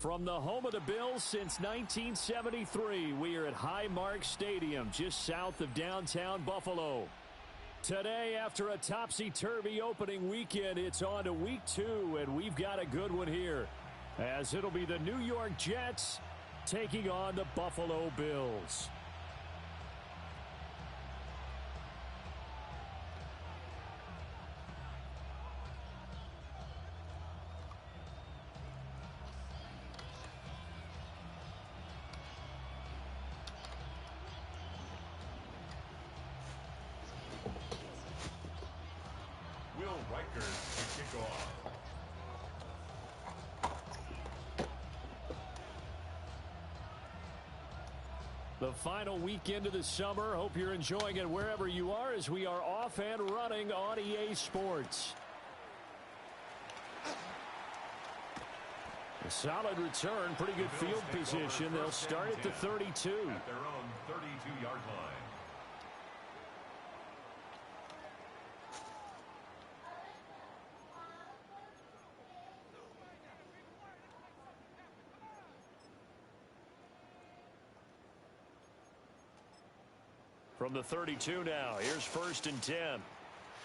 From the home of the Bills since 1973, we are at Highmark Stadium, just south of downtown Buffalo. Today, after a topsy-turvy opening weekend, it's on to week 2, and we've got a good one here, as it'll be the New York Jets taking on the Buffalo Bills. The final weekend of the summer. Hope you're enjoying it wherever you are as we are off and running on EA Sports. A solid return, pretty good field position. They'll start at the 32. At their own 32-yard line. From the 32 now, here's 1st and 10.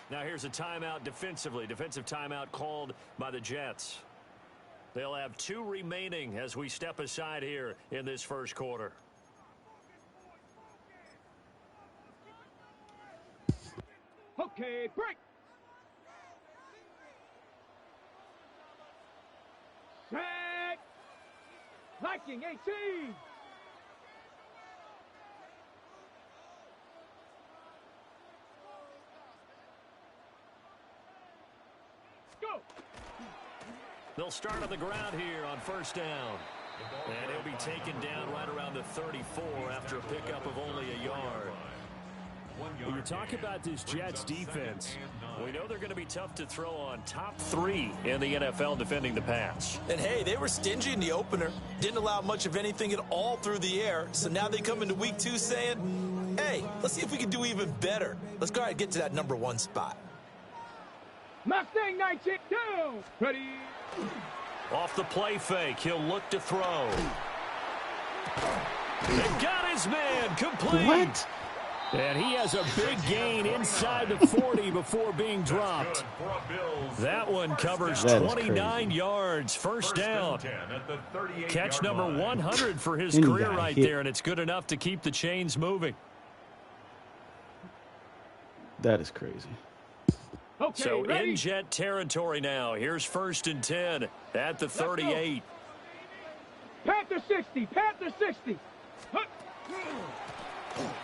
Now here's a timeout defensively. Defensive timeout called by the Jets. They'll have 2 remaining as we step aside here in this first quarter. Okay, break. Set. Viking 18. They'll start on the ground here on 1st down. And he'll be taken down right around the 34 after a pickup of only a yard. When you talk about this Jets defense, we know they're going to be tough to throw on. Top 3 in the NFL defending the pass. And hey, they were stingy in the opener. Didn't allow much of anything at all through the air. So now they come into week 2 saying, hey, let's see if we can do even better. Let's go ahead and get to that number 1 spot. Mustang 19 down. Ready. Off the play fake, he'll look to throw. They got his man complete. What? And he has a big gain inside the 40 before being dropped. That one covers 29 yards. First down. Catch number 100 for his career right there, and it's good enough to keep the chains moving. That is crazy. Okay, so ready? in Jet territory now. Here's 1st and 10 at the 38. Panther 60. Panther 60.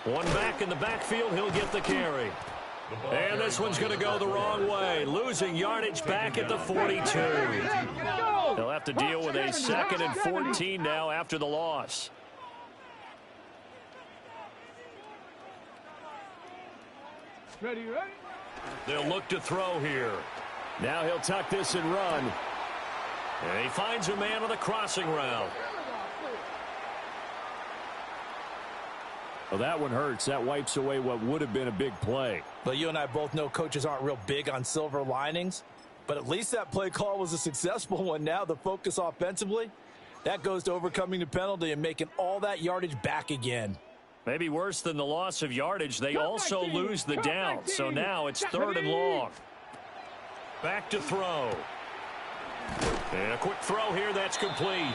One back in the backfield. He'll get the carry. And this one's going to go the wrong way. Losing yardage back at the 42. They'll have to deal with a 2nd and 14 now after the loss. Ready, ready? They'll look to throw here. Now he'll tuck this and run. And he finds a man on the crossing route. Well, that one hurts. That wipes away what would have been a big play. But you and I both know coaches aren't real big on silver linings. But at least that play call was a successful one. Now the focus offensively, that goes to overcoming the penalty and making all that yardage back again. Maybe worse than the loss of yardage, they also lose the down. So now it's 3rd and long. Back to throw. And a quick throw here that's complete.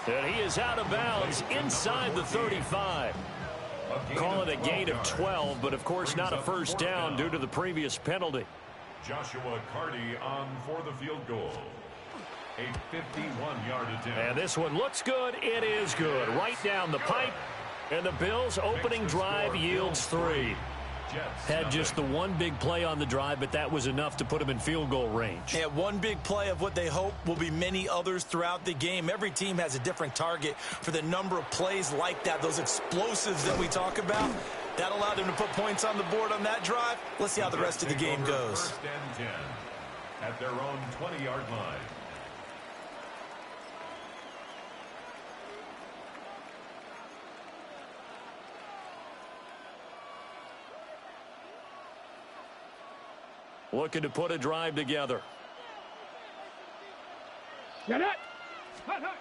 And he is out of bounds inside the 35. Call it a gain of 12, but of course not a first down due to the previous penalty. Joshua Carty on for the field goal. A 51-yard attempt. And this one looks good. It is good. Right down the pipe. And the Bills' opening drive yields 3. Had just the one big play on the drive, but that was enough to put him in field goal range. Yeah, one big play of what they hope will be many others throughout the game. Every team has a different target for the number of plays like that, those explosives that we talk about. That allowed them to put points on the board on that drive. Let's see how the rest of the game goes. 1st and 10 at their own 20-yard line. Looking to put a drive together. Get it. Hut, hut.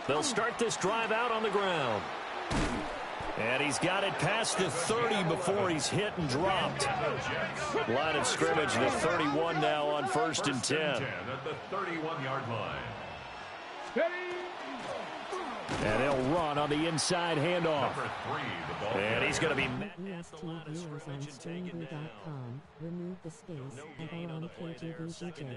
They'll start this drive out on the ground. And he's got it past the 30 before he's hit and dropped. Line of scrimmage, the 31 now on 1st and 10. At the 31-yard line. And they'll run on the inside handoff. Number 3, the ball. And he's going to be met Watch at the line of TV scrimmage on and taken down. StreamView.com. Remove the space No and gain go on on the play there. KGBGJ. 2nd down.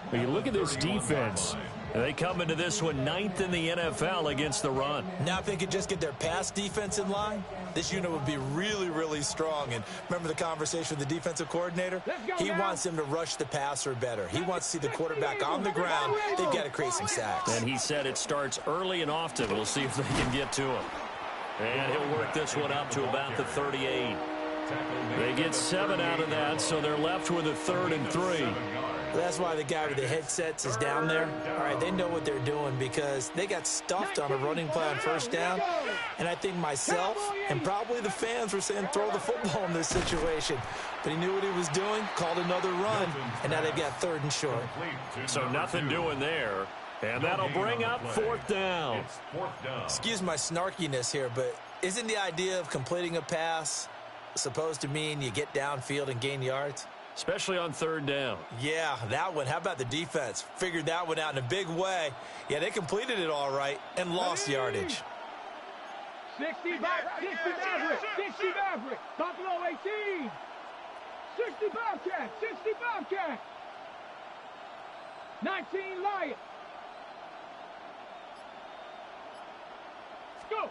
Well, you look at this defense. They come into this one 9th in the NFL against the run. Now if they could just get their pass defense in line, this unit would be really, really strong. And remember the conversation with the defensive coordinator? He wants them to rush the passer better. He wants to see the quarterback on the ground. They've got to create some sacks. And he said it starts early and often. We'll see if they can get to him. And he'll work this one up to about the 38. They get 7 out of that, so they're left with a 3rd and 3. That's why the guy with the headsets is down there. All right, they know what they're doing because they got stuffed on a running play on 1st down. And I think myself and probably the fans were saying throw the football in this situation. But he knew what he was doing, called another run, and now they've got 3rd and short. So nothing doing there. And that'll bring up 4th down. Excuse my snarkiness here, but isn't the idea of completing a pass supposed to mean you get downfield and gain yards? Especially on 3rd down. Yeah, that one. How about the defense? Figured that one out in a big way. Yeah, they completed it all right and lost yardage. 60 Maverick. 60 Maverick. Buffalo 18. 60 Bobcat. 60 Bobcat. 19 Lion. Go.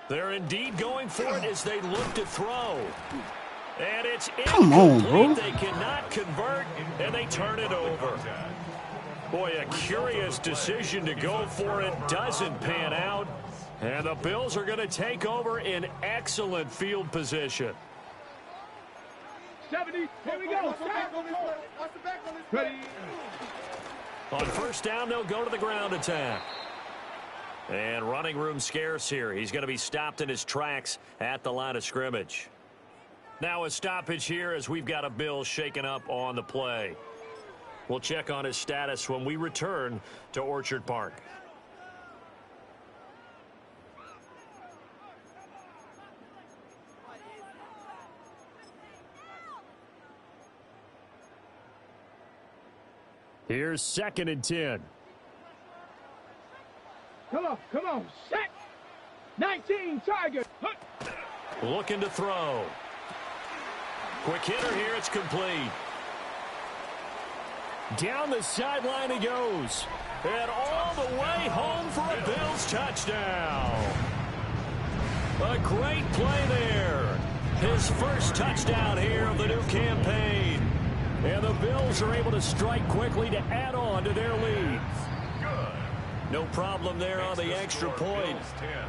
They're indeed going for it as they look to throw. And it's Come on, bro. They cannot convert, and they turn it over. Boy, a curious decision to go for it. Doesn't pan out. And the Bills are going to take over in excellent field position. 70. Here we go. Ready. On 1st down, they'll go to the ground attack. And running room scarce here. He's going to be stopped in his tracks at the line of scrimmage. Now a stoppage here as we've got a Bill shaken up on the play. We'll check on his status when we return to Orchard Park. Here's 2nd and 10. Come on. Set. 19 Tigers. Looking to throw. Quick hitter here, it's complete. Down the sideline he goes. And all the way home for a Bills touchdown. A great play there. His first touchdown here of the new campaign. And the Bills are able to strike quickly to add on to their lead. No problem there on the extra point.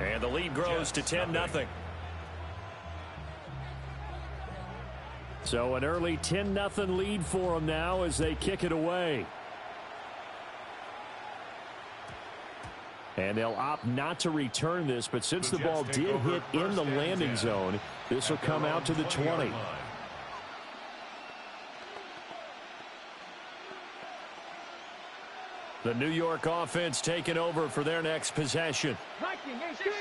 And the lead grows to 10-0. So an early 10-0 lead for them now as they kick it away. And they'll opt not to return this, but since the ball did hit in the landing zone, this will come out to the 20. The New York offense taking over for their next possession.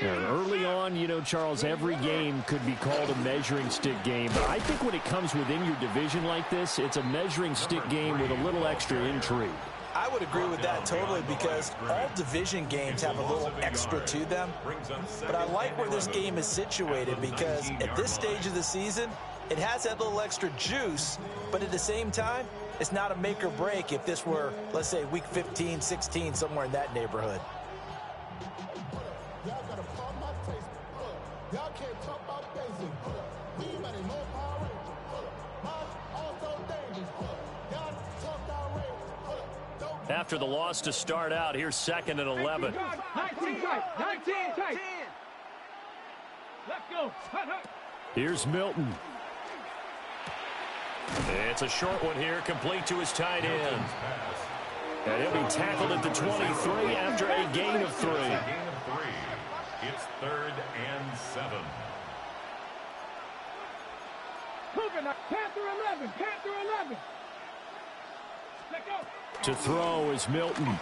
And early on, you know, Charles, every game could be called a measuring stick game. But I think when it comes within your division like this, it's a measuring stick game with a little extra intrigue. I would agree with that totally because all division games have a little extra to them. But I like where this game is situated because at this stage of the season, it has that little extra juice, but at the same time, it's not a make or break if this were, let's say, week 15, 16, somewhere in that neighborhood. After the loss to start out, here's 2nd and 11. 19 tight. 19 tight. Let's go. Here's Milton. It's a short one here, complete to his tight end. And he'll be tackled at the 23 after a gain of 3. It's 3rd and 7. Panther 11. Panther 11. Let go. To throw is Milton.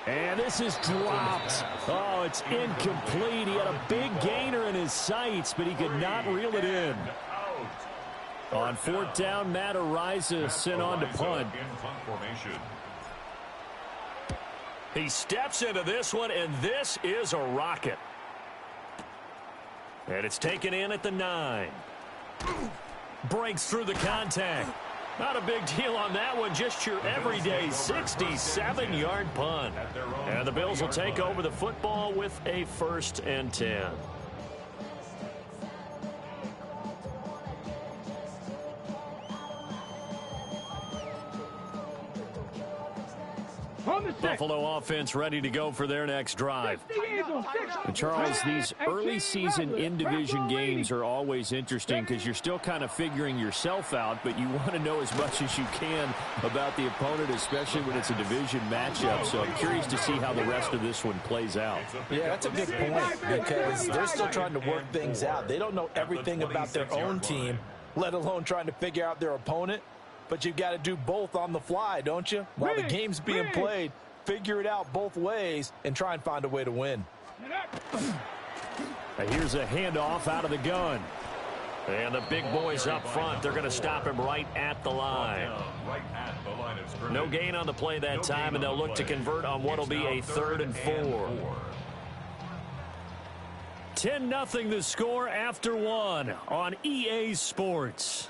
And this is dropped. Oh, it's incomplete. He had a big gainer in his sights, but he could not reel it in. On fourth down, Matt Ariza sent on to punt. He steps into this one, and this is a rocket. And it's taken in at the 9. Breaks through the contact. Not a big deal on that one. Just your everyday 67-yard punt. And the Bills will take over the football with a 1st and 10. Buffalo offense ready to go for their next drive. And Charles, these early season in-division games are always interesting because you're still kind of figuring yourself out, but you want to know as much as you can about the opponent, especially when it's a division matchup. So I'm curious to see how the rest of this one plays out. Yeah, that's a good point because they're still trying to work things out. They don't know everything about their own team, let alone trying to figure out their opponent. But you've got to do both on the fly, don't you? While the game's being played, figure it out both ways and try and find a way to win. Here's a handoff out of the gun. And the big boys up front, they're going to stop him right at the line. No gain on the play that time, and they'll look to convert on what will be a 3rd and 4. 10-0 the score after 1 on EA Sports.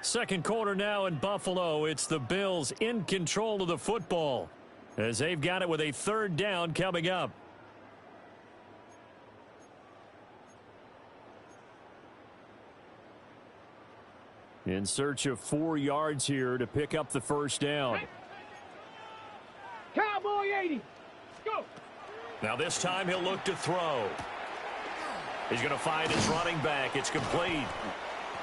Second quarter now in Buffalo. It's the Bills in control of the football as they've got it with a 3rd down coming up. In search of 4 yards here to pick up the 1st down. Cowboy 80. Go. Now this time he'll look to throw. He's going to find his running back. It's complete.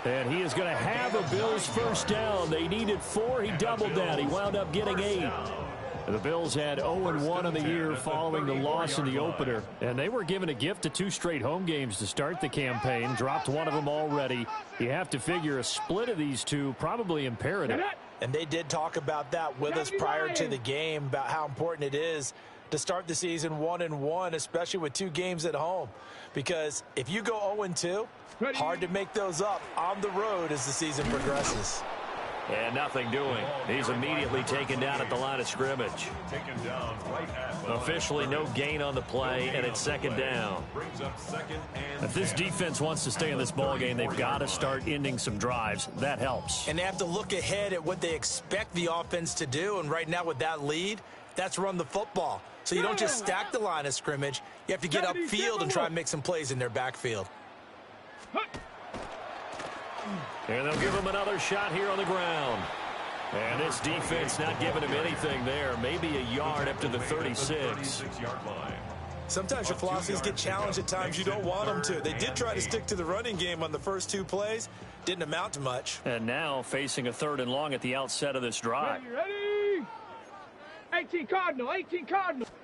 And he is going to have a Bills 1st down. They needed 4. He doubled that. He wound up getting 8. The Bills had 0-1 on the year following the loss in the opener. And they were given a gift of 2 straight home games to start the campaign. Dropped one of them already. You have to figure a split of these two probably imperative. And they did talk about that with us prior to the game, about how important it is to start the season 1-1, especially with 2 games at home. Because if you go 0-2, hard to make those up on the road as the season progresses. And nothing doing. He's immediately taken down at the line of scrimmage. Officially no gain on the play, and it's 2nd down. If this defense wants to stay in this ballgame, they've got to start ending some drives. That helps. And they have to look ahead at what they expect the offense to do, and right now with that lead, that's run the football. So you don't just stack the line of scrimmage. You have to get upfield and try and make some plays in their backfield. And they'll give him another shot here on the ground. And this defense not giving him anything there. Maybe a yard up to the 36. Sometimes your philosophies get challenged at times you don't want them to. They did try to stick to the running game on the first 2 plays. Didn't amount to much. And now facing a 3rd and long at the outset of this drive. Ready? 18 Cardinal.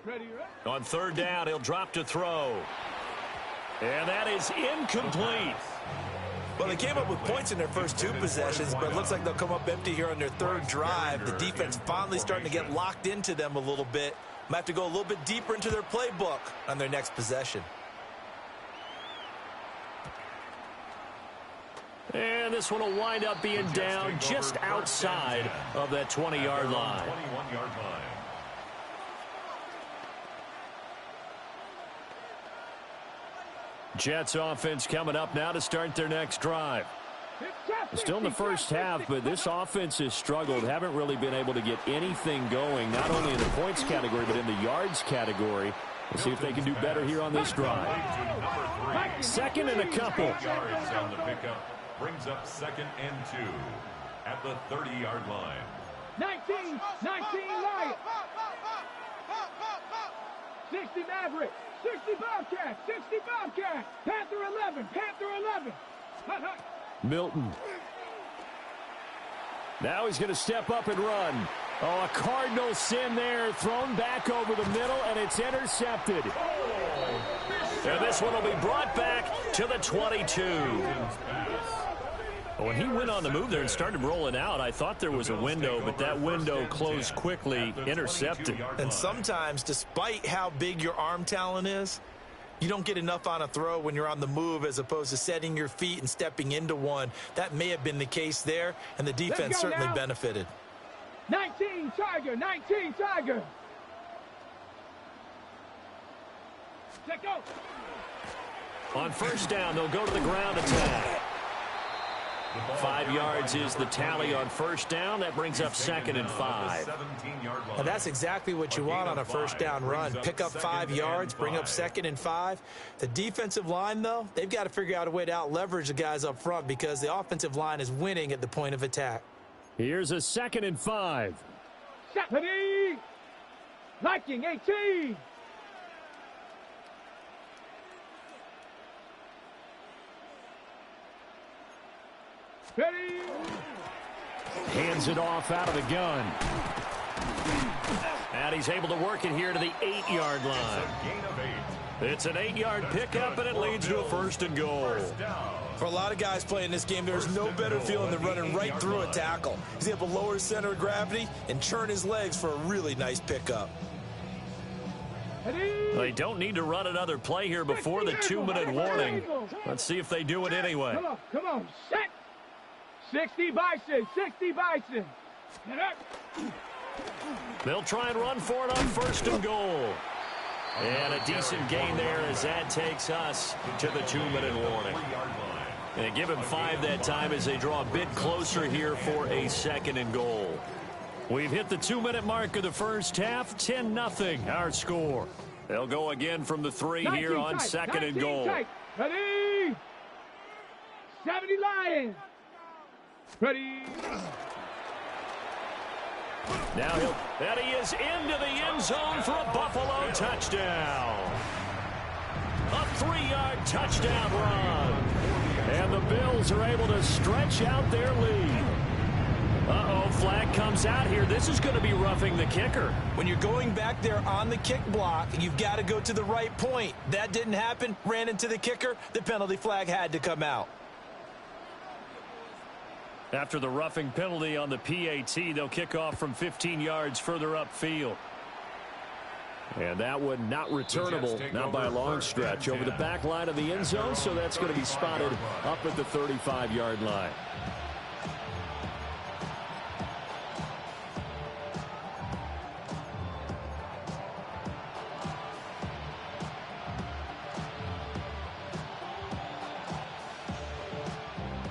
Ready. On 3rd down, he'll drop to throw. And that is incomplete. Well, they came up with points in their first 2 possessions, but it looks like they'll come up empty here on their 3rd drive. The defense finally starting to get locked into them a little bit. Might have to go a little bit deeper into their playbook on their next possession. And this one will wind up being down just outside of that 20-yard line. Jets offense coming up now to start their next drive. Still in the first half, but this offense has struggled. Haven't really been able to get anything going, not only in the points category, but in the yards category. Let's see if they can do better here on this drive. 2nd and a couple. Yards on the pickup brings up 2nd and 2 at the 30-yard line. 19 Lions. 60 Maverick. 60 Bobcat. Panther 11. Milton. Now he's going to step up and run. Oh, a Cardinal sin there. Thrown back over the middle, and it's intercepted. And this one will be brought back to the 22. When he went on the move there and started rolling out, I thought there was a window, but that window closed quickly, intercepted. And sometimes, despite how big your arm talent is, you don't get enough on a throw when you're on the move as opposed to setting your feet and stepping into one. That may have been the case there, and the defense certainly benefited. 19 Tiger, 19 Tiger. Check go. On first down, they'll go to the ground attack. 5 yards is the tally on first down. That brings up 2nd and 5. And that's exactly what you want on a first down run. Pick up 5 yards, bring up 2nd and 5. The defensive line, though, they've got to figure out a way to out-leverage the guys up front because the offensive line is winning at the point of attack. Here's a 2nd and 5. Ready. Liking 18. Ready. Hands it off out of the gun. And he's able to work it here to the 8-yard line. It's an 8-yard pickup, and it leads to a 1st and goal. For a lot of guys playing this game, there's no better feeling than running right through a tackle. He's able to lower his center of gravity and churn his legs for a really nice pickup. They don't need to run another play here before the 2-minute warning. Let's see if they do it anyway. Come on, set. 60 Bison, 60 Bison. They'll try and run for it on 1st and goal. And a decent gain there as that takes us to the 2-minute warning. And give him 5 that time as they draw a bit closer here for a 2nd and goal. We've hit the 2-minute mark of the first half. 10-0 our score. They'll go again from the 3 here on 2nd and goal. Ready? 70 Lions. Ready. Now he is into the end zone for a Buffalo touchdown. A 3-yard touchdown run. And the Bills are able to stretch out their lead. Uh-oh, flag comes out here. This is going to be roughing the kicker. When you're going back there on the kick block, you've got to go to the right point. That didn't happen. Ran into the kicker. The penalty flag had to come out. After the roughing penalty on the PAT, they'll kick off from 15 yards further upfield. And that one not returnable, not by a long stretch, over the back line of the end zone, so that's going to be spotted up at the 35-yard line.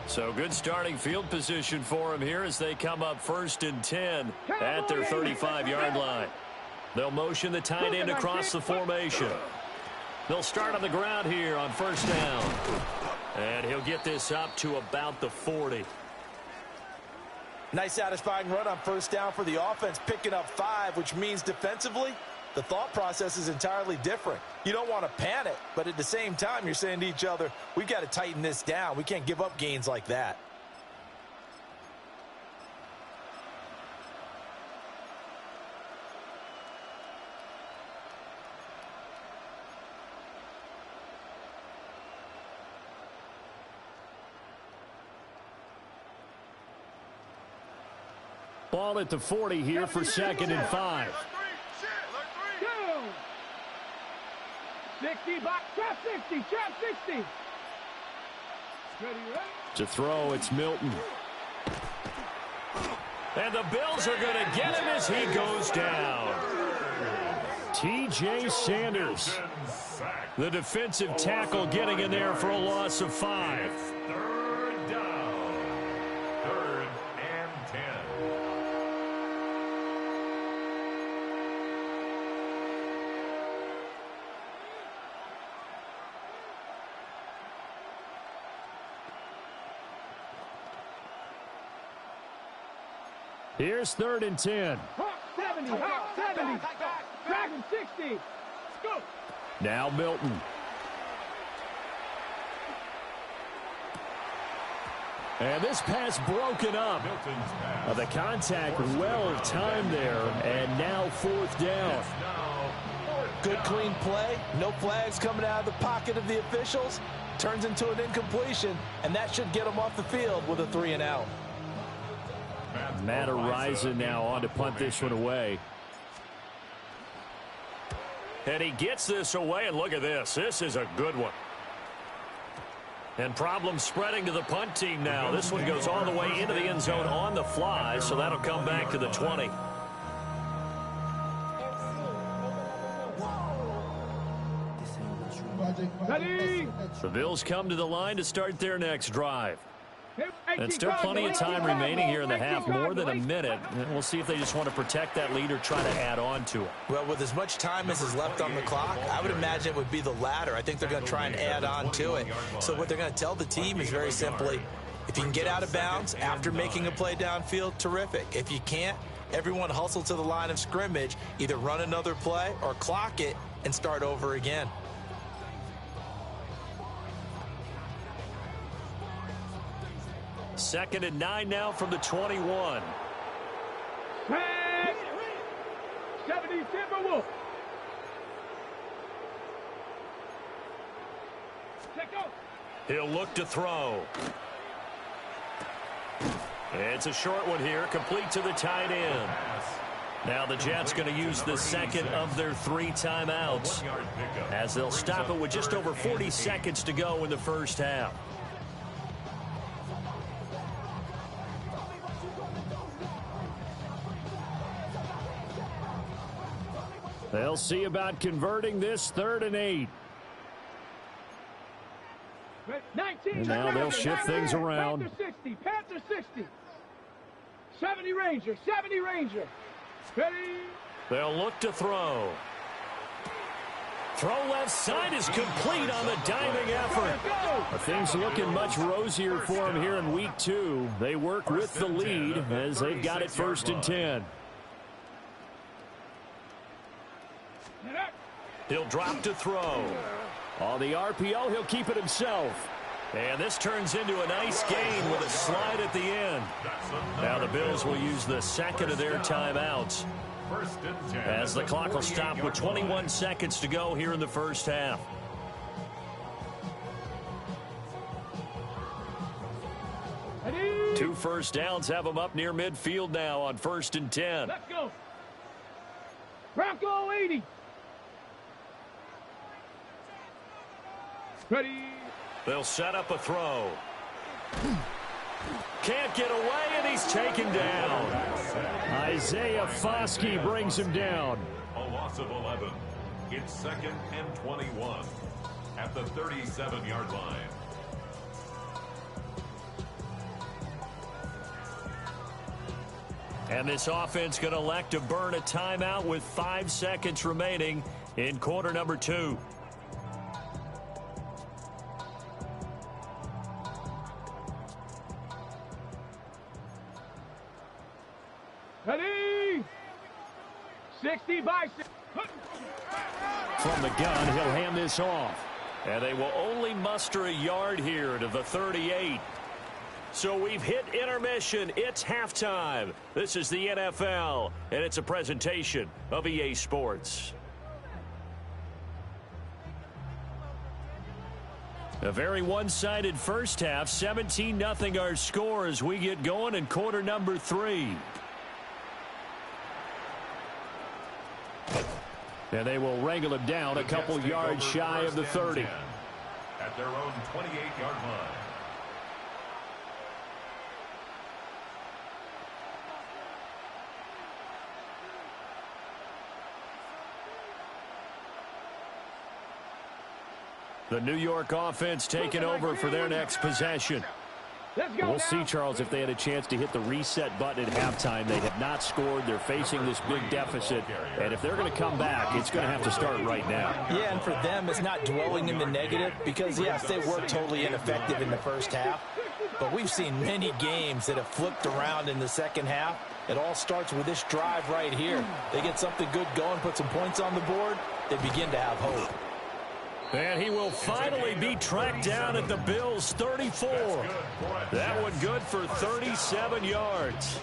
So good starting field position for him here as they come up 1st and 10 at their 35-yard line. They'll motion the tight end across the formation. They'll start on the ground here on 1st down. And he'll get this up to about the 40. Nice satisfying run on 1st down for the offense, picking up 5, which means defensively, the thought process is entirely different. You don't want to panic, but at the same time, you're saying to each other, we've got to tighten this down. We can't give up gains like that. Ball at the 40 here for 2nd and 5. 60, trap 60, trap 60. Ready, ready. To throw, it's Milton. And the Bills are going to get him as he goes down. T.J. Sanders, the defensive tackle, getting in there for a loss of 5. 3rd down. 3rd and 10. Here's 3rd and 10. Hawk 70, Hawk 70. Dragon 60. Let's go. Now Milton. And this pass broken up. The contact well timed there, and now 4th down. Now 4th Good, clean play. No flags coming out of the pocket of the officials. Turns into an incompletion, and that should get them off the field with a 3-and-out. Matt Araiza now on to punt this one away. And he gets this away, and look at this. This is a good one. And problems spreading to the punt team now. This one goes all the way into the end zone on the fly, so that'll come back to the 20. The Bills come to the line to start their next drive. And still plenty of time remaining here in the half, more than a minute. And we'll see if they just want to protect that lead or try to add on to it. Well, with as much time as is left on the clock, I would imagine it would be the latter. I think they're going to try and add on to it. So what they're going to tell the team is very simply, if you can get out of bounds after making a play downfield, terrific. If you can't, everyone hustle to the line of scrimmage, either run another play or clock it and start over again. Second and 9 now from the 21. 70 Timberwolves. He'll look to throw. It's a short one here, complete to the tight end. Now the Jets going to use the second of their 3 timeouts as they'll stop it with just over 40 seconds to go in the first half. They'll see about converting this 3rd and 8. And now they'll shift things around. Panther 60. 70 Ranger. 70 Ranger. Ready. They'll look to throw. Throw left side is complete on the diving effort. Things looking much rosier for him here in week 2. They work with the lead as they've got it 1st and 10. He'll drop to throw. On the RPO, he'll keep it himself. And this turns into a nice gain with a slide at the end. Now the Bills will use the second of their timeouts as the clock will stop with 21 seconds to go here in the first half. Two first downs have them up near midfield now on 1st and 10. Let's go. Bronco 80. Ready. They'll set up a throw. Can't get away, and he's taken down. Isaiah Foskey brings him down. A loss of 11. It's 2nd and 21 at the 37-yard line. And this offense going to elect to burn a timeout with 5 seconds remaining in quarter number 2. Ready. 60 by 6. From the gun, he'll hand this off. And they will only muster a yard here to the 38. So we've hit intermission. It's halftime. This is the NFL, and it's a presentation of EA Sports. A very one-sided first half. 17-0 our score as we get going in quarter number 3. And they will wrangle him down a couple yards shy of the 30. At their own 28-yard line. The New York offense taking over for their next possession. We'll see, Charles, if they had a chance to hit the reset button at halftime. They have not scored. They're facing this big deficit. And if they're going to come back, it's going to have to start right now. Yeah, and for them, it's not dwelling in the negative because, yes, they were totally ineffective in the first half. But we've seen many games that have flipped around in the second half. It all starts with this drive right here. They get something good going, put some points on the board, they begin to have hope. And he will finally be tracked down at the Bills' 34. That one good for 37 yards.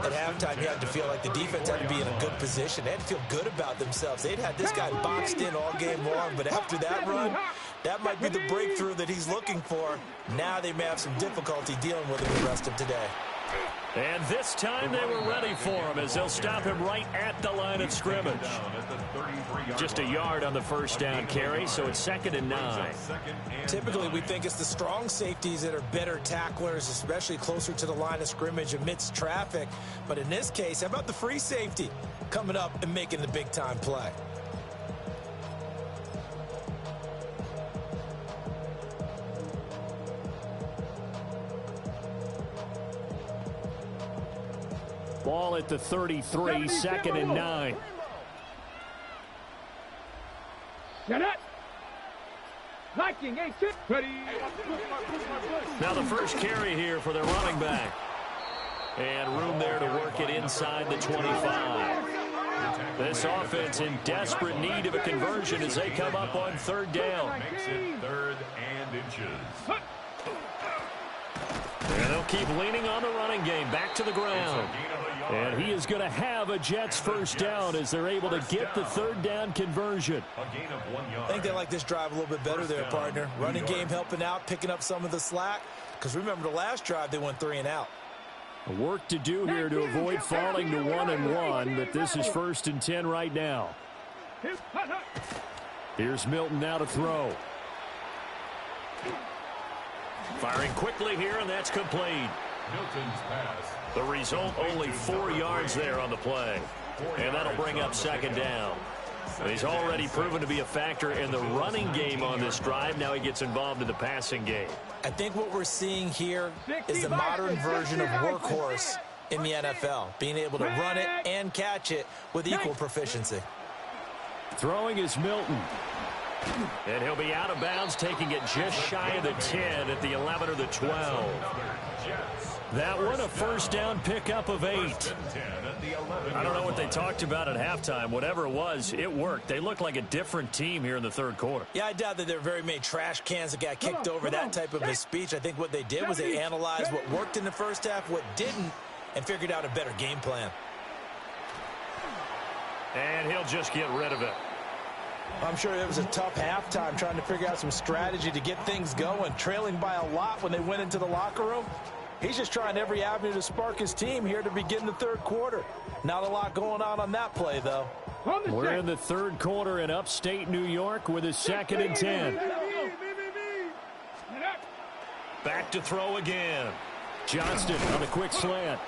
At halftime, you had to feel like the defense had to be in a good position. They had to feel good about themselves. They'd had this guy boxed in all game long, but after that run, that might be the breakthrough that he's looking for. Now they may have some difficulty dealing with him the rest of today. And this time they were ready for him as they'll stop him right at the line of scrimmage. Just a yard on the first down carry, so it's 2nd and 9. Typically, we think it's the strong safeties that are better tacklers, especially closer to the line of scrimmage amidst traffic. But in this case, how about the free safety coming up and making the big-time play? Ball at the 33, 2nd and 9. Set it. Liking, ready. Now the first carry here for their running back. And room there to work it inside the 25. This offense in desperate need of a conversion as they come up on 3rd down. Makes it 3rd and inches. And they'll keep leaning on the running game. Back to the ground. And he is going to have a Jets first down as they're able to get the 3rd down conversion. I think they like this drive a little bit better there, partner. Running game helping out, picking up some of the slack. Because remember, the last drive, they went 3 and out. Work to do here to avoid falling to 1 and 1, but this is 1st and 10 right now. Here's Milton now to throw. Firing quickly here, and that's complete. Milton's pass. The result, only 4 yards there on the play. And that'll bring up 2nd down. And he's already proven to be a factor in the running game on this drive. Now he gets involved in the passing game. I think what we're seeing here is the modern version of workhorse in the NFL. Being able to run it and catch it with equal proficiency. Throwing is Milton. And he'll be out of bounds, taking it just shy of the 10 at the 11 or the 12. That one a first down pickup of 8. I don't know what they talked about at halftime. Whatever it was, it worked. They look like a different team here in the 3rd quarter. Yeah, I doubt that there were very many trash cans that got kicked over, that type of a speech. I think what they did was they analyzed what worked in the first half, what didn't, and figured out a better game plan. And he'll just get rid of it. I'm sure it was a tough halftime trying to figure out some strategy to get things going, trailing by a lot when they went into the locker room. He's just trying every avenue to spark his team here to begin the 3rd quarter. Not a lot going on that play, though. We're in the 3rd quarter in upstate New York with a 2nd and 10. Back to throw again. Johnston on a quick slant.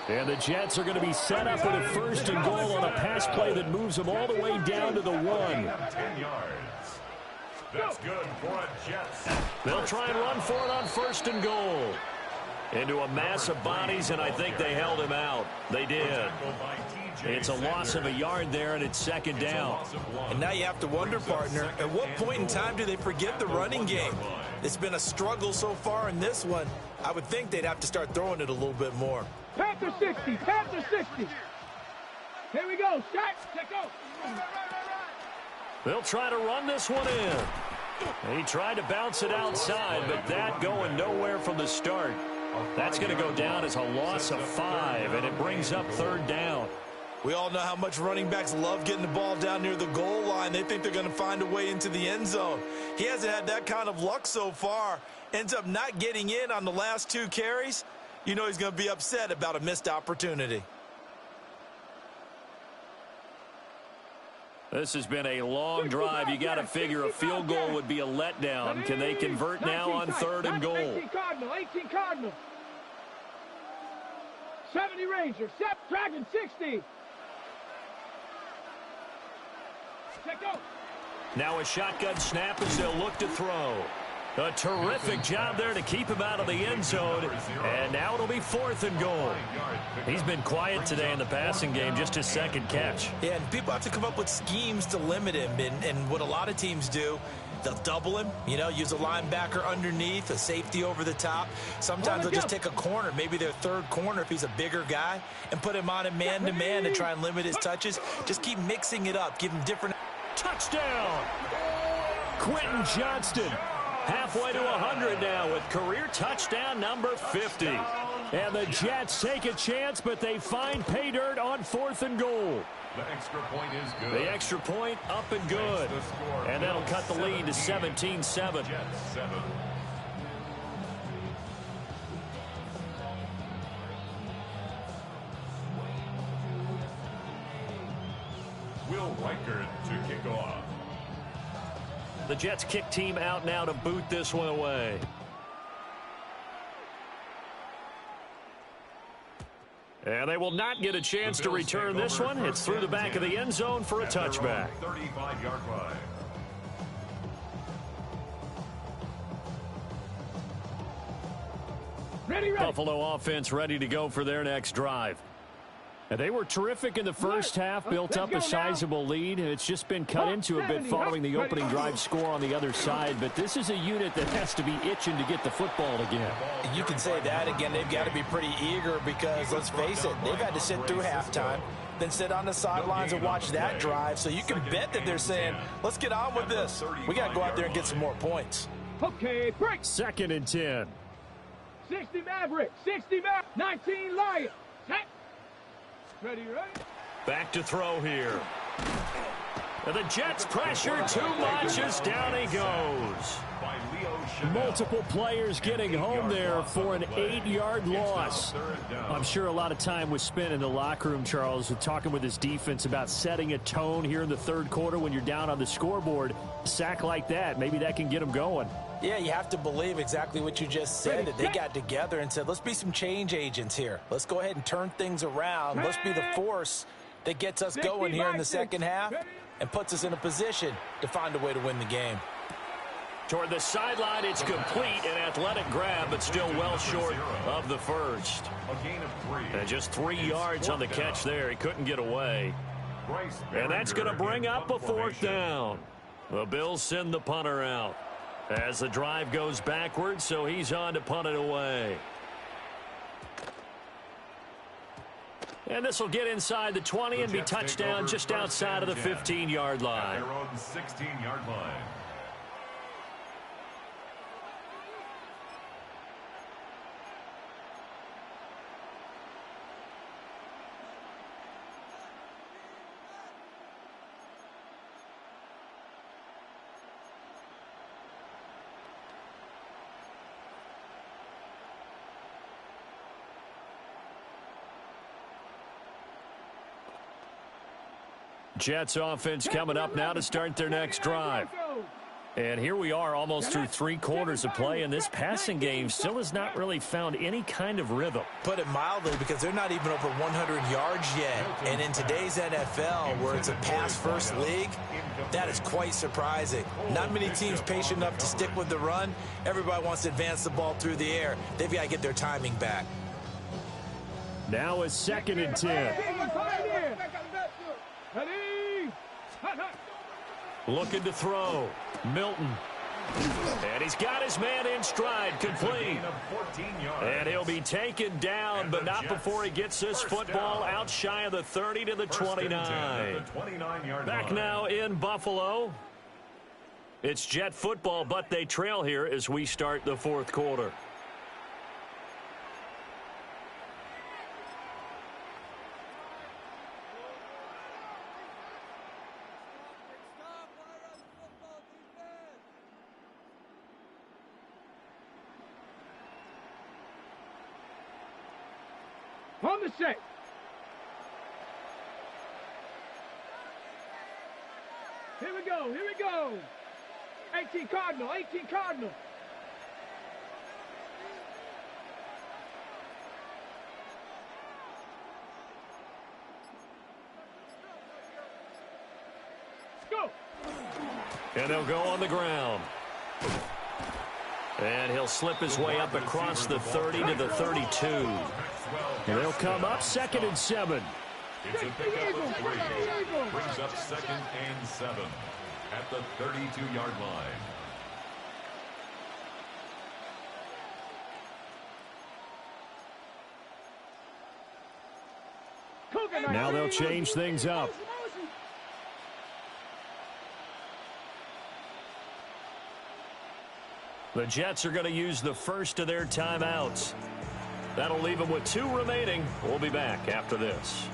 And the Jets are going to be set up with a 1st and goal on a pass play that moves them all the way down to the 1. 10 yards. That's good for a Jets. They'll try and run for it on 1st and goal. Into a mass of bodies, and I think they held him out. They did. It's a loss of a yard there, and it's 2nd down. And now you have to wonder, partner, at what point in time do they forget the running game? It's been a struggle so far in this one. I would think they'd have to start throwing it a little bit more. Panther 60, Panther 60. Here we go, shot, check out. They'll try to run this one in. He tried to bounce it outside, but that going nowhere from the start. That's going to go down as a loss of 5, and it brings up 3rd down. We all know how much running backs love getting the ball down near the goal line. They think they're going to find a way into the end zone. He hasn't had that kind of luck so far. Ends up not getting in on the last 2 carries. You know he's going to be upset about a missed opportunity. This has been a long drive. You got to figure a field goal would be a letdown. Can they convert now on 3rd and goal? 18 Cardinal. 70 Rangers. Dragon 60. Check out. Now a shotgun snap as they'll look to throw. A terrific job there to keep him out of the end zone. And now it'll be 4th and goal. He's been quiet today in the passing game, just his 2nd catch. Yeah, and people have to come up with schemes to limit him. And what a lot of teams do, they'll double him, use a linebacker underneath, a safety over the top. Sometimes they'll just take a corner, maybe their 3rd corner if he's a bigger guy, and put him on a man-to-man to try and limit his touches. Just keep mixing it up, give him different. Touchdown! Quentin Johnston. Halfway to 100 now with career touchdown number 50. And the Jets take a chance, but they find pay dirt on 4th and goal. The extra point is good. The extra point up and good. And that'll cut the lead to 17-7. Jets 7. Will Reichert to kick off. The Jets kick team out now to boot this one away. And they will not get a chance to return this one. It's through the back of the end zone for a touchback. 35-yard line. Ready. Buffalo offense ready to go for their next drive. And they were terrific in the first half, built up a sizable lead, and it's just been cut into a bit following the opening drive score on the other side. But this is a unit that has to be itching to get the football again. You can say that again. They've got to be pretty eager because, let's face it, they've had to sit through halftime, then sit on the sidelines and watch that drive. So you can bet that they're saying, let's get on with this. We got to go out there and get some more points. Okay, break. 2nd and 10. 60 Maverick. 60 Maverick. 19 Lions. Ready. Back to throw here. And the Jets pressure too much as down he goes. Multiple players getting home there for an 8-yard loss. I'm sure a lot of time was spent in the locker room, Charles, with talking with his defense about setting a tone here in the 3rd quarter when you're down on the scoreboard. A sack like that, maybe that can get them going. Yeah, you have to believe exactly what you just said, that they got together and said, let's be some change agents here. Let's go ahead and turn things around. Let's be the force that gets us going here in the second half and puts us in a position to find a way to win the game. Toward the sideline, it's complete, an athletic grab, but still well short of the first. A gain of 3. And just 3 yards on the catch there. He couldn't get away. And that's going to bring up a 4th down. The Bills send the punter out as the drive goes backwards, so he's on to punt it away. And this will get inside the 20 and be touchdown just outside of the 15-yard line. Their own 16-yard line. Jets offense coming up now to start their next drive. And here we are almost through 3 quarters of play, and this passing game still has not really found any kind of rhythm. Put it mildly, because they're not even over 100 yards yet. And in today's NFL, where it's a pass-first league, that is quite surprising. Not many teams patient enough to stick with the run. Everybody wants to advance the ball through the air. They've got to get their timing back. Now a 2nd and 10. Looking to throw. Milton. And he's got his man in stride, complete. And he'll be taken down, but not before he gets this football out shy of the 30 to the 29. Back now in Buffalo. It's Jet football, but they trail here as we start the 4th quarter. On the set. Here we go. 18 Cardinal. Go. And they'll go on the ground. And he'll slip his way up across the 30 to the 32. And they'll come up 2nd and 7. It's a pickup of 3. Brings up 2nd and 7 at the 32-yard line. Now they'll change things up. The Jets are going to use the first of their timeouts. That'll leave him with 2 remaining. We'll be back after this.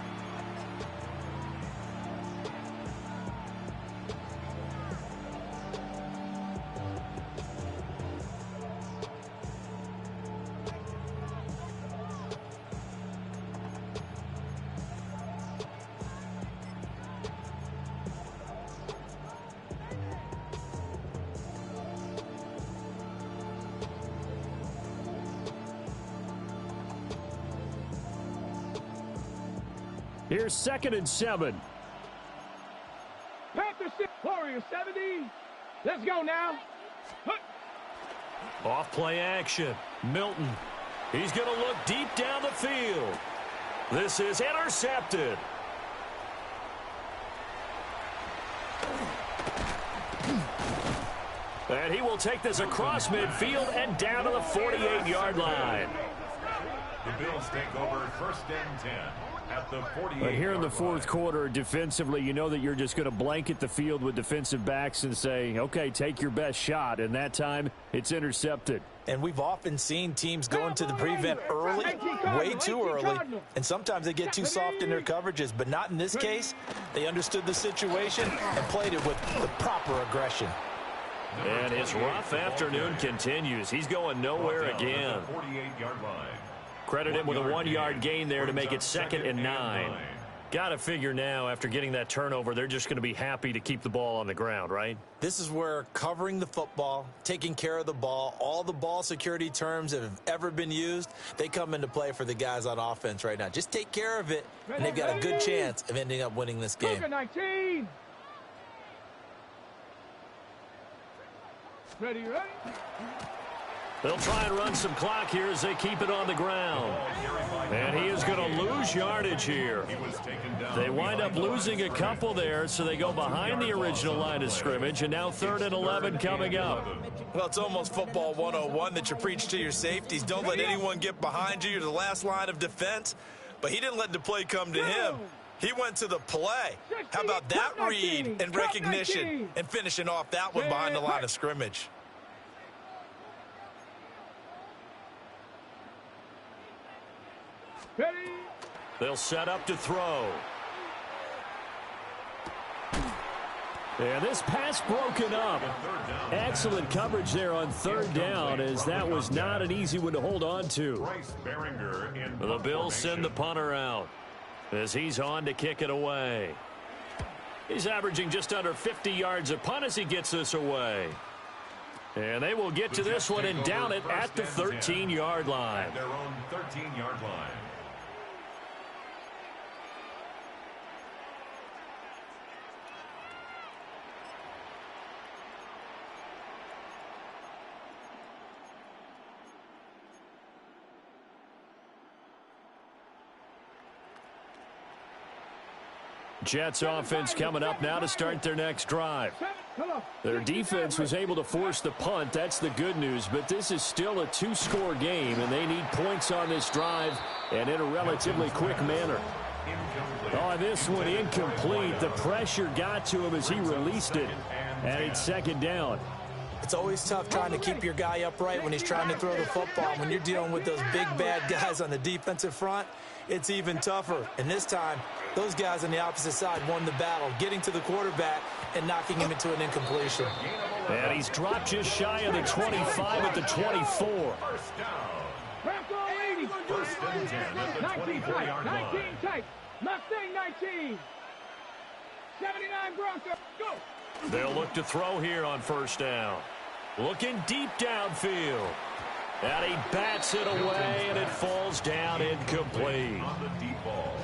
Here's 2nd and 7. Panther 6, Warrior 70. Let's go now. Off play action. Milton. He's going to look deep down the field. This is intercepted. And he will take this across midfield and down to the 48-yard line. The Bills take over 1st and 10. At the 48. But here in the 4th quarter, defensively, you know that you're just going to blanket the field with defensive backs and say, okay, take your best shot. And that time, it's intercepted. And we've often seen teams go into the prevent early, way too early, and sometimes they get too soft in their coverages. But not in this case. They understood the situation and played it with the proper aggression. And his rough afternoon continues. He's going nowhere again. 48-yard line. Credit him with a 1-yard gain there to make it 2nd and 9. Got to figure now, after getting that turnover, they're just going to be happy to keep the ball on the ground, right? This is where covering the football, taking care of the ball, all the ball security terms that have ever been used, they come into play for the guys on offense right now. Just take care of it, and they've got a good chance of ending up winning this game. 19. Ready. They'll try and run some clock here as they keep it on the ground. And he is going to lose yardage here. They wind up losing a couple there, so they go behind the original line of scrimmage, and now 3rd and 11 coming up. Well, it's almost football 101 that you preach to your safeties. Don't let anyone get behind you. You're the last line of defense. But he didn't let the play come to him. He went to the play. How about that read and recognition and finishing off that one behind the line of scrimmage? They'll set up to throw. And this pass broken up. Excellent coverage there on 3rd down, as that was not an easy one to hold on to. The Bills send the punter out as he's on to kick it away. He's averaging just under 50 yards a punt as he gets this away. And they will get to this one and down it at the 13-yard line. At their own 13-yard line. Jets offense coming up now to start their next drive. Their defense was able to force the punt. That's the good news. But this is still a 2-score game, and they need points on this drive and in a relatively quick manner. Oh, this one incomplete. The pressure got to him as he released it, and it's 2nd down. It's always tough trying to keep your guy upright when he's trying to throw the football. When you're dealing with those big, bad guys on the defensive front, it's even tougher. And this time, those guys on the opposite side won the battle, getting to the quarterback and knocking him into an incompletion. And he's dropped just shy of the 25 at the 24. First and 10 at the 24-yard line. 19 tight. Mustang 19. 79 Broncos. Go. They'll look to throw here on 1st down. Looking deep downfield. And he bats it away, and it falls down incomplete.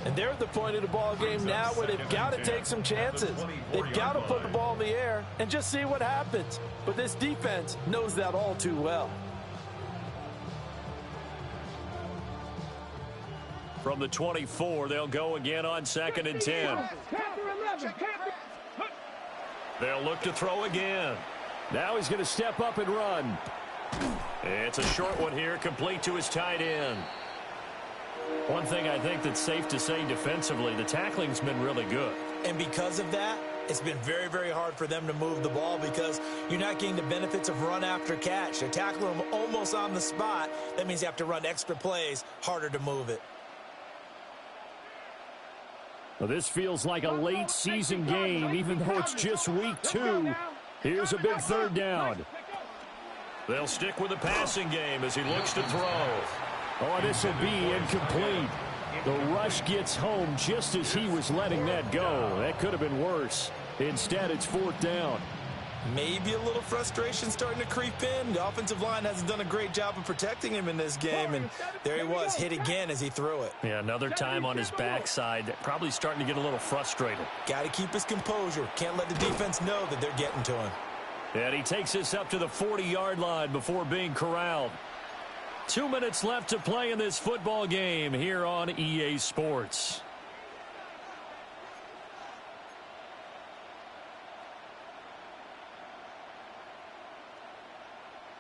And they're at the point of the ball game now where they've got to take some chances. They've got to put the ball in the air and just see what happens. But this defense knows that all too well. From the 24, they'll go again on 2nd and 10. They'll look to throw again. Now he's going to step up and run. It's a short one here, complete to his tight end. One thing I think that's safe to say defensively, the tackling's been really good. And because of that, It's been very, very hard for them to move the ball because you're not getting the benefits of run after catch. They tackle them almost on the spot. That means you have to run extra plays, harder to move it. Well, this feels like a late season game, even though it's just week 2. Here's a big third down. They'll stick with the passing game as he looks to throw. Oh, this will be incomplete. The rush gets home just as he was letting that go. That could have been worse. Instead, it's 4th down. Maybe a little frustration starting to creep in. The offensive line hasn't done a great job of protecting him in this game, and there he was, hit again as he threw it. Yeah, another time on his backside, probably starting to get a little frustrated. Got to keep his composure. Can't let the defense know that they're getting to him. And he takes this up to the 40-yard line before being corralled. 2 minutes left to play in this football game here on EA Sports.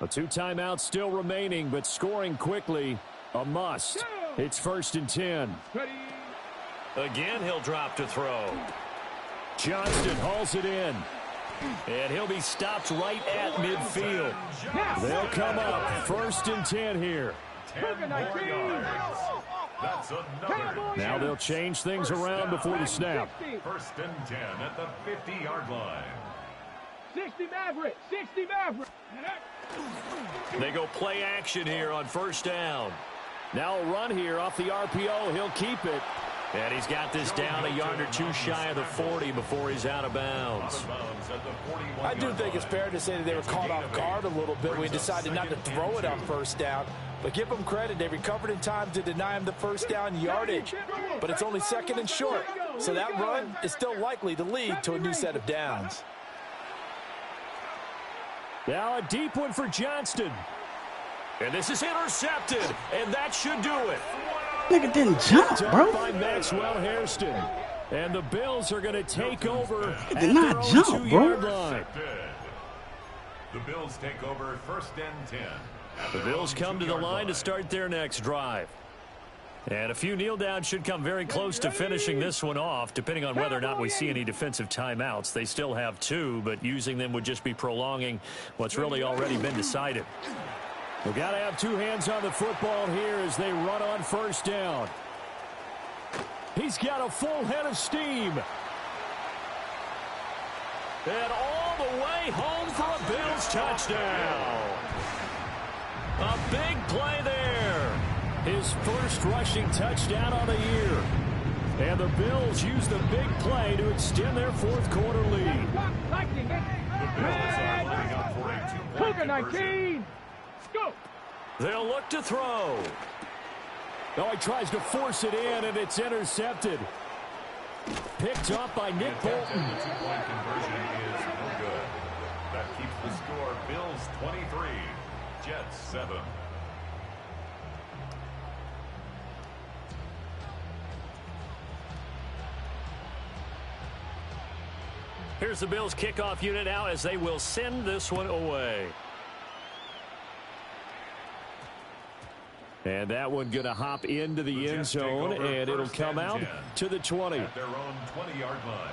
A 2 timeouts still remaining, but scoring quickly, a must. It's 1st and 10. Again, he'll drop to throw. Johnston hauls it in. And he'll be stopped right at midfield. They'll come up 1st and 10 here. 10 more yards. That's another. Now they'll change things around before the snap. 1st and 10 at the 50-yard line. 60 Maverick, 60 Maverick. They go play action here on 1st down. Now a run here off the RPO. He'll keep it. And he's got this down a yard or 2 shy of the 40 before he's out of bounds. I do think it's fair to say that they were caught off guard a little bit when we decided not to throw it on 1st down. But give them credit. They recovered in time to deny him the 1st down yardage. But it's only 2nd and short. So that run is still likely to lead to a new set of downs. Now a deep one for Johnston. And this is intercepted. And that should do it. Nigga didn't jump, bro. By Maxwell Hairston. And the Bills are going to take over at did not their own jump, 2-yard bro. line. The Bills take over 1st and 10. The Bills come to the line to start their next drive. And a few kneel downs should come very close to finishing this one off, depending on whether or not we see any defensive timeouts. They still have 2, but using them would just be prolonging what's really already been decided. We've got to have 2 hands on the football here as they run on 1st down. He's got a full head of steam. And all the way home for a Bills touchdown. A big play there. His first rushing touchdown on the year. And the Bills use the big play to extend their 4th quarter lead. The Bills are lining up for a 2-point Cougar 19. Go. They'll look to throw. Oh, he tries to force it in, and it's intercepted. Picked up by Nick Bolton. The 2-point conversion is no good. That keeps the score Bills 23, Jets 7. Here's the Bills kickoff unit now as they will send this one away. And that one going to hop into the end zone, and it'll come out to the 20. At their own 20-yard line.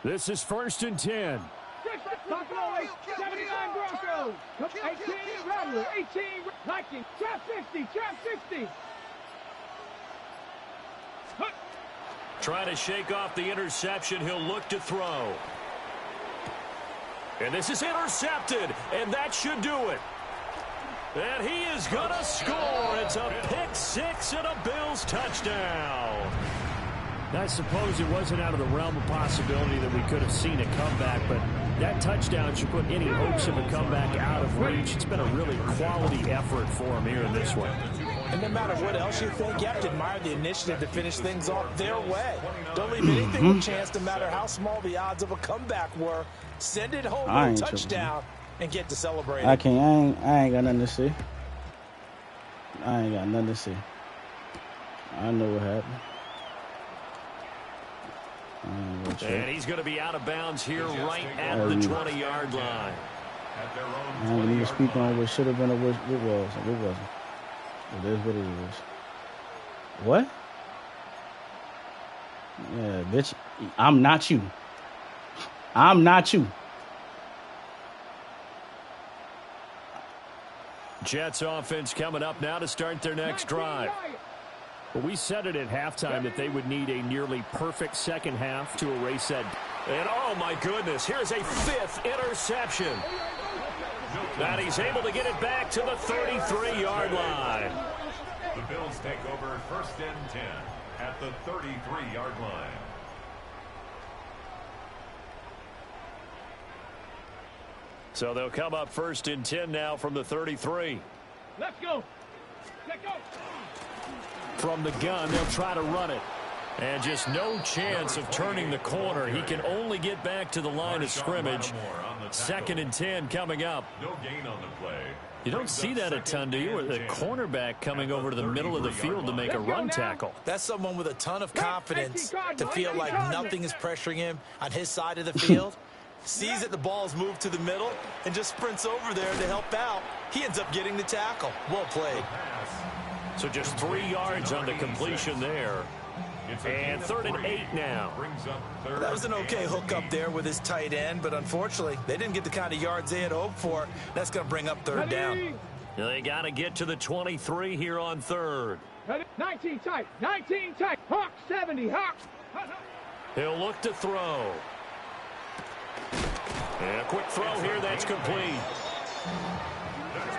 This is 1st and 10. 79 Broncos. 18 Rattler. 18 Vikings. Trap 60. Trap 60. Trying to shake off the interception. He'll look to throw. And this is intercepted. And that should do it. And he is going to score. It's a pick 6 and a Bills touchdown. I suppose it wasn't out of the realm of possibility that we could have seen a comeback, but that touchdown should put any hopes of a comeback out of reach. It's been a really quality effort for him here in this one. And no matter what else you think, you have to admire the initiative to finish things off their way. Don't leave anything to chance, no matter how small the odds of a comeback were. Send it home with a touchdown and get to celebrate. I ain't got nothing to say. I ain't got nothing to say. I know what happened. And he's going to be out of bounds here right at the 20-yard line. I don't even speak on what should have been or what was and what wasn't. It is what it is. What? Yeah, bitch. I'm not you. I'm not you. Jets offense coming up now to start their next drive. Well, we said it at halftime that they would need a nearly perfect second half to erase that. And oh my goodness, here's a 5th interception. And he's able to get it back to the 33-yard line. The Bills take over 1st and 10 at the 33-yard line. So they'll come up 1st and 10 now from the 33. Let's go. Let's go. From the gun, they'll try to run it. And just no chance of turning the corner. He can only get back to the line of scrimmage. 2nd and 10 coming up. No gain on the play. You don't see that a ton, do you? With the cornerback coming over to the middle of the field to make a run tackle. That's someone with a ton of confidence to feel like nothing is pressuring him on his side of the field. Sees that the ball's moved to the middle and just sprints over there to help out. He ends up getting the tackle. Well played. So just 3 yards on the completion there. And 3rd and 8 now. That was an okay hook up there with his tight end, but unfortunately, they didn't get the kind of yards they had hoped for. That's going to bring up 3rd down. They got to get to the 23 here on 3rd. 19 tight. 19 tight. Hawk 70. Hawk. He'll look to throw. And a quick throw here. That's complete.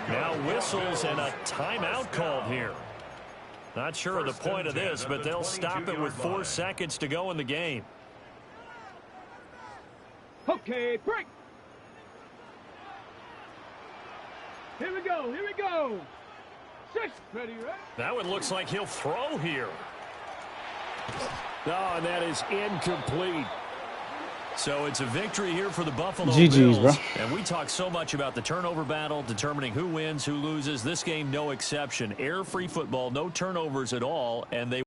Now whistles and a timeout called here. Not sure of the point of this, but they'll stop it with 4 seconds to go in the game. Okay, break. Here we go. Here we go. 6. Ready, right? That one looks like he'll throw here. Oh, and that is incomplete. So it's a victory here for the Buffalo GG's, Bills. bro. And we talk so much about the turnover battle, determining who wins, who loses. This game, no exception. Air-free football, no turnovers at all, and they